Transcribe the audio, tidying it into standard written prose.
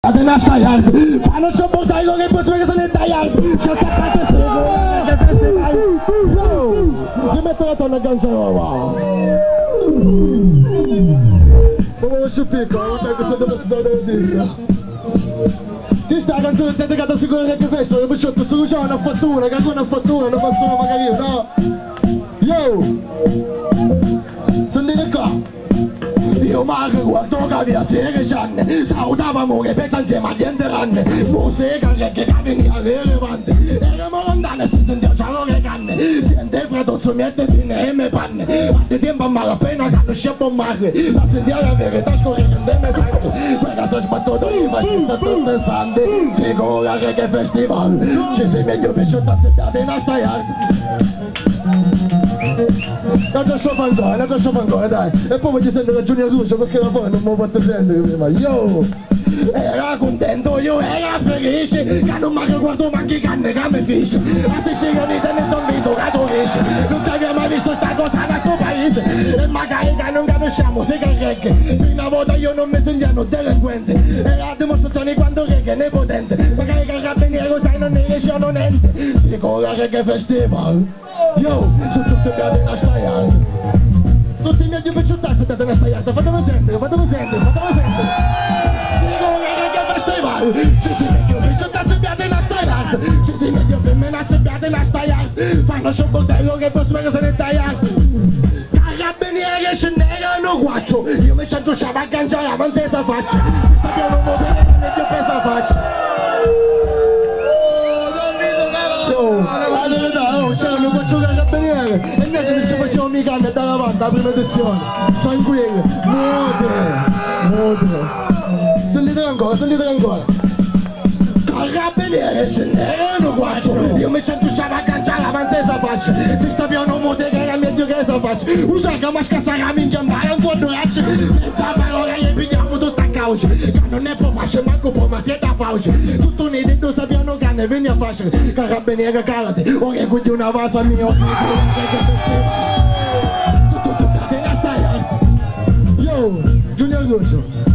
Até na Sayard, pra não te botar igual alguém pode ver que você nem tá aí. Que eu tô acontecendo, que me trata na canção, ó. Vamos chupir, eu tenho que ser da cidade da vida. Chi sta canzone state che sicuro che questo io faccio su già una fattura che una fattura non faccio magari io no yo sentite qua io magari guardo che via sera gianne salutavamo che pensa insieme a niente ranne musica che veniva rilevante eravamo lontane si sentiva ciao che canne sente freddo su mette fine e me panne a tempo ma appena che non sciappo mare la sentiva la verità scorrere in me sangue quella si è sbattuto io faccio tutte sante sicura che festival ci sei meglio vissuto a sedere in Astaiard non ci sto ancora, dai e poi voglio sentire Junior Russo perché la poi non mi ho fatto sentire prima yo era contento, io era felice che non mi guardo manchi canne che mi fisce a Sicilianite ne sono vinto che tu riesci non ci abbiamo mai visto sta cosa da sto paese e magari che non capisciamo se che regge una volta io non mi sentiamo delinquente e la dimostrazione quando regge ne potente magari che il carabiniere sai non ne riesce a niente sicura che festival yo su tutte le case in Astaiard tutti i miei piaciutazzi state in Astaiard fatemi sentire ci si meglio che sono azzebbiate in Astaiard ci si meglio che me ne azzebbiate in Astaiard fanno sul coltello che posso vedere se ne tagliare carabinieri se negano guaccio io mi sento sciava a cangiare la manzetta faccia abbiamo un modello che mi più pesa faccia mi faccio carabiniere e invece mi ci facevo mica andare davanti alla prima edizione tranquilli muote sentite ancora carabinieri se negano guaccio io mi sento sciava a cangiare la manzetta faccia si sta piano muote che era meglio che esa faccia usa che ma scassare in giambare un po' d'oraccio senza parola gli pigliamo tutta a causa che non è po' facile manco po' ma siete a pausa tutto uniti tu sappiano che ne vieni a facile carabinieri calati o che quindi una vasa mia tutto in Astaiard yo Junior Russo